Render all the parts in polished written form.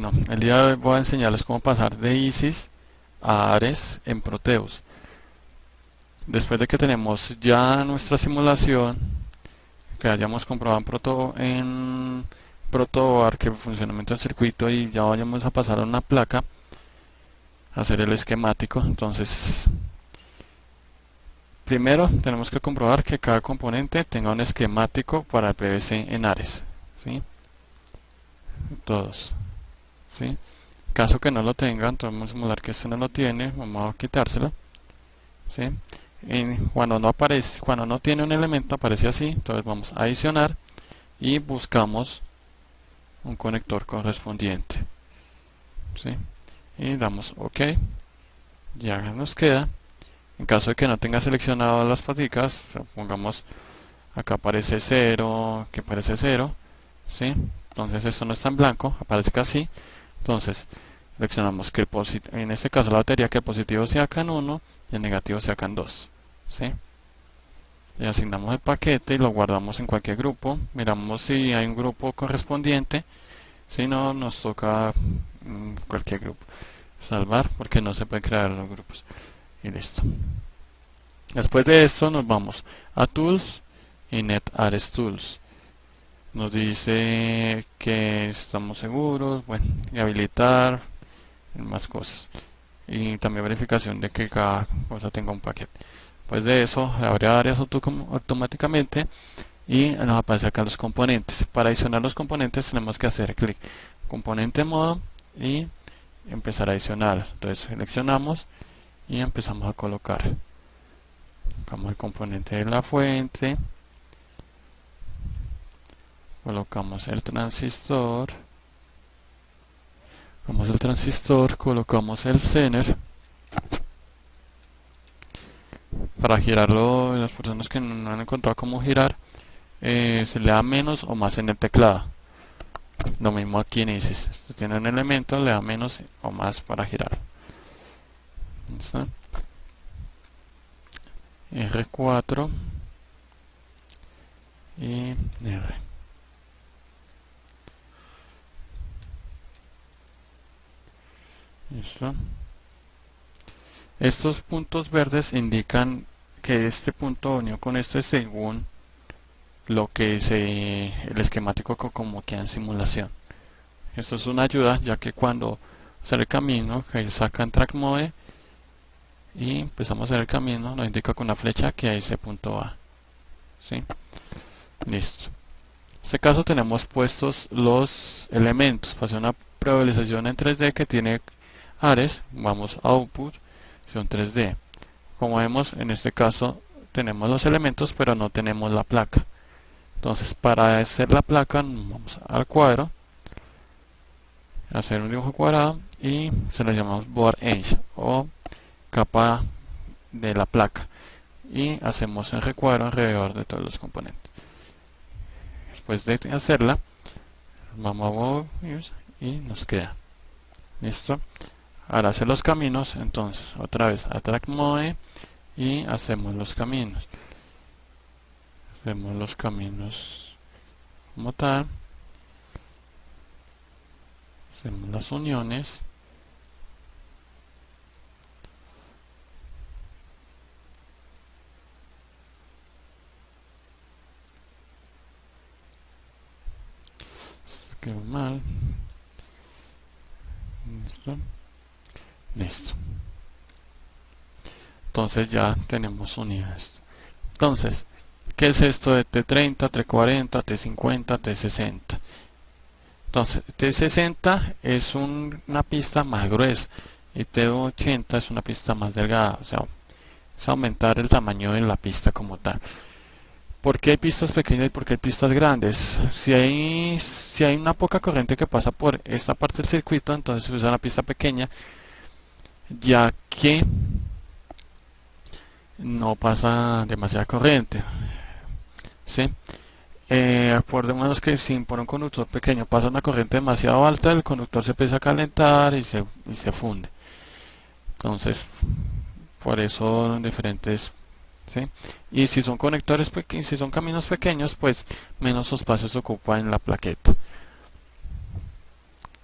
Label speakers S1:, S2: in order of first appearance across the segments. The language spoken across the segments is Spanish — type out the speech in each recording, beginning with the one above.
S1: Bueno, el día de hoy voy a enseñarles cómo pasar de ISIS a Ares en Proteus. Después de que tenemos ya nuestra simulación, que hayamos comprobado en Protoboard que el funcionamiento del circuito y ya vayamos a pasar a una placa, hacer el esquemático. Entonces, primero tenemos que comprobar que cada componente tenga un esquemático para el PVC en Ares, ¿sí? Todos, ¿sí? Caso que no lo tenga, entonces vamos a simular que este no lo tiene, vamos a quitárselo, ¿sí? Cuando no aparece, cuando no tiene un elemento aparece así, entonces vamos a adicionar y buscamos un conector correspondiente, ¿sí? Y damos OK, ya nos queda. En caso de que no tenga seleccionado las paticas, pongamos acá aparece 0, que aparece 0, ¿sí? Entonces esto no está en blanco, aparece así. Entonces seleccionamos que en este caso la batería, que el positivo sea acá en 1 y el negativo sea acá en 2, ¿sí? Y asignamos el paquete y lo guardamos en cualquier grupo. Miramos si hay un grupo correspondiente. Si no, nos toca cualquier grupo salvar, porque no se pueden crear los grupos. Y listo. Después de esto nos vamos a Tools y NetAres Tools. Nos dice que estamos seguros, bueno, y habilitar más cosas. Y también verificación de que cada cosa tenga un paquete. Pues de eso abre áreas automáticamente y nos aparece acá los componentes. Para adicionar los componentes tenemos que hacer clic componente modo y empezar a adicionar. Entonces seleccionamos y empezamos a colocar. Colocamos el componente de la fuente, colocamos el transistor, colocamos el zener. Para girarlo, las personas que no han encontrado cómo girar, se le da menos o más en el teclado. Lo mismo aquí en ISIS. Si tiene un elemento, le da menos o más para girar. ¿Listo? R4 y R. ¿Listo? Estos puntos verdes indican que este punto unido con este es según lo que el esquemático como queda en simulación. Esto es una ayuda, ya que cuando sale el camino, que saca en track mode y empezamos a hacer el camino, nos indica con una flecha que a ese punto va, ¿sí? Listo. En este caso tenemos puestos los elementos para hacer una previsualización en 3D que tiene Ares. Vamos a Output, son 3D. Como vemos, en este caso tenemos los elementos pero no tenemos la placa. Entonces, para hacer la placa vamos al cuadro, hacer un dibujo cuadrado y se le llamamos Board Edge o capa de la placa y hacemos el recuadro alrededor de todos los componentes. Después de hacerla, vamos a Board y nos queda listo. Ahora hacer los caminos, entonces otra vez a Track Mode y hacemos los caminos. Hacemos los caminos como tal. Hacemos las uniones. Quedó mal. Listo. Listo. Entonces ya tenemos unidades. Entonces, ¿qué es esto de T30, T40, T50, T60? Entonces, T60 es una pista más gruesa y T80 es una pista más delgada, o sea, es aumentar el tamaño de la pista como tal. ¿Por qué hay pistas pequeñas y por qué hay pistas grandes? Si hay una poca corriente que pasa por esta parte del circuito, entonces se usa una pista pequeña, ya que no pasa demasiada corriente, ¿sí? Acordémonos que si por un conductor pequeño pasa una corriente demasiado alta, el conductor se empieza a calentar y se funde. Entonces, por eso diferentes, ¿sí? Y si son conectores pequeños, si son caminos pequeños, pues menos espacio se ocupa en la plaqueta.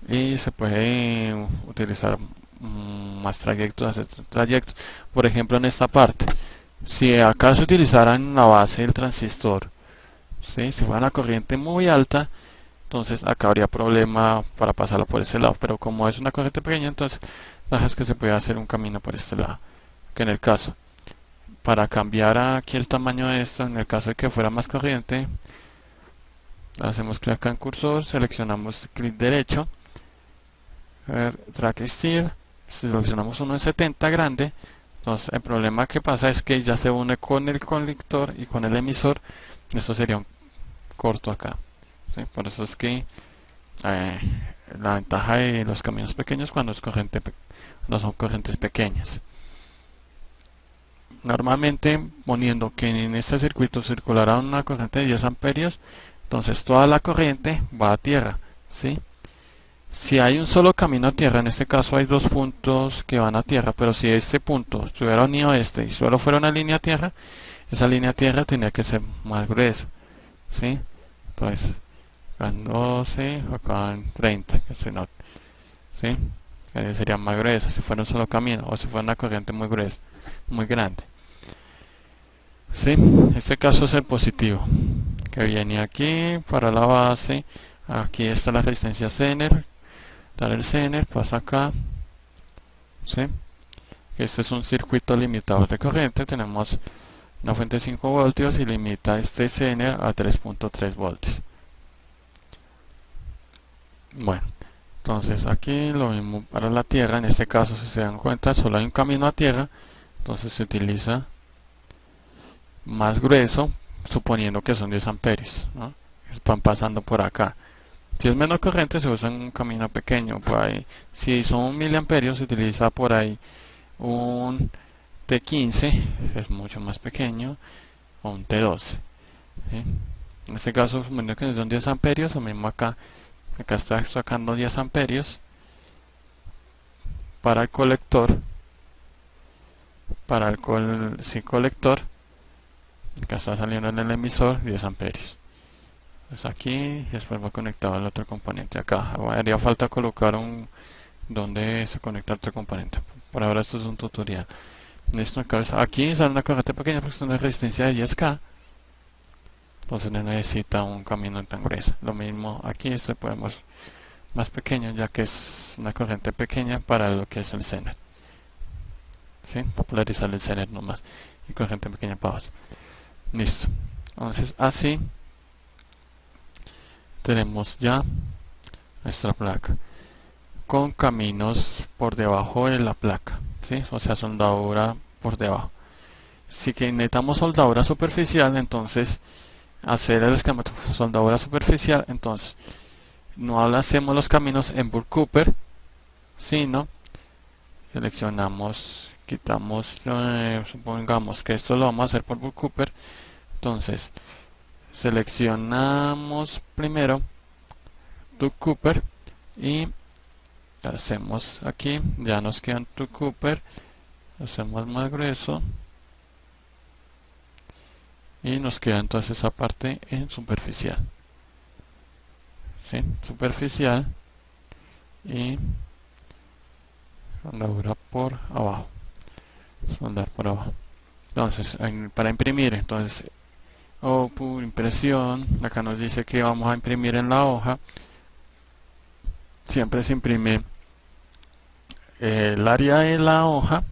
S1: y se puede utilizar más trayectos, hacer trayectos. Por ejemplo, en esta parte, si acá se utilizara en la base del transistor, ¿sí? Si fuera una corriente muy alta, entonces acá habría problema para pasarla por este lado, pero como es una corriente pequeña, entonces es que se puede hacer un camino por este lado. Que en el caso, para cambiar aquí el tamaño de esto, en el caso de que fuera más corriente, hacemos clic acá en cursor, seleccionamos clic derecho, track steel, seleccionamos uno de 70 grande. Entonces el problema que pasa es que ya se une con el conector y con el emisor. Esto sería un corto acá, ¿sí? Por eso es que eh, la ventaja de los caminos pequeños cuando es corriente no son corrientes pequeñas. Normalmente poniendo que en este circuito circulará una corriente de 10 amperios, entonces toda la corriente va a tierra, ¿sí? Si hay un solo camino a tierra, en este caso hay dos puntos que van a tierra, pero si este punto estuviera unido a este y solo fuera una línea a tierra, esa línea a tierra tenía que ser más gruesa, ¿sí? Entonces, acá en 12, acá en 30, que se nota, ¿sí? Sería más gruesa si fuera un solo camino o si fuera una corriente muy gruesa, muy grande. ¿Sí? Este caso es el positivo, que viene aquí para la base. Aquí está la resistencia Zener. Dar el Zener, pasa acá. ¿Sí? Este es un circuito limitador de corriente. Tenemos una fuente de 5 voltios y limita este Zener a 3.3 voltios. Bueno, entonces aquí lo mismo para la tierra. En este caso, si se dan cuenta, solo hay un camino a tierra. Entonces se utiliza más grueso, suponiendo que son 10 amperios, ¿no? Van pasando por acá. Si es menos corriente, se usa un camino pequeño por ahí. Si son miliamperios, se utiliza por ahí un T15, es mucho más pequeño, o un T12, ¿sí? En este caso, suponiendo que son 10 amperios, lo mismo acá. Acá está sacando 10 amperios para el colector. Para el colector, acá está saliendo en el emisor 10 amperios. Pues aquí después va conectado al otro componente. Acá haría falta colocar un donde se conecta otro componente. Por ahora esto es un tutorial. Listo, aquí sale una corriente pequeña porque es una resistencia de 10K. Entonces no necesita un camino tan grueso. Lo mismo aquí, este podemos más pequeño ya que es una corriente pequeña para lo que es el Zener. ¿Sí? Popularizar el Zener nomás. Y corriente pequeña para abajo. Listo. Entonces así tenemos ya nuestra placa con caminos por debajo de la placa, ¿sí? O sea, soldadura por debajo. Si que necesitamos soldadura superficial, entonces hacer el esquema de soldadura superficial, entonces no hacemos los caminos en Burr Cooper, sino seleccionamos, quitamos, supongamos que esto lo vamos a hacer por Burr Cooper, entonces seleccionamos primero Burr Cooper y hacemos aquí, ya nos queda un Cooper, hacemos más grueso y nos queda entonces esa parte en superficial, ¿sí? Superficial y soldadura por abajo, soldar por abajo. Entonces para imprimir, entonces por impresión, acá nos dice que vamos a imprimir en la hoja. Siempre se imprime el área de la hoja,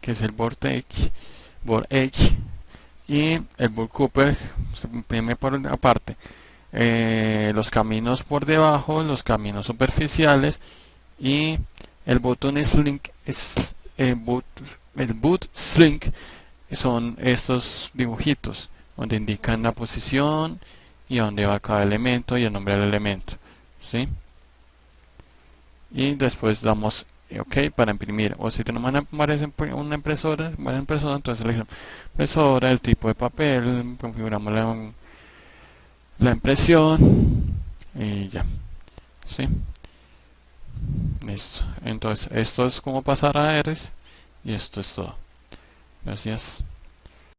S1: que es el board edge, y el Burr Cooper se imprime por aparte. Los caminos por debajo, los caminos superficiales y el button slink el boot slink son estos dibujitos donde indican la posición y dónde va cada elemento y el nombre del elemento, ¿sí? Y después damos OK para imprimir. O si tenemos una impresora, entonces elegimos impresora, el tipo de papel, configuramos la impresión y ya, ¿sí? Listo. Entonces esto es como pasar a Eres y esto es todo. Gracias.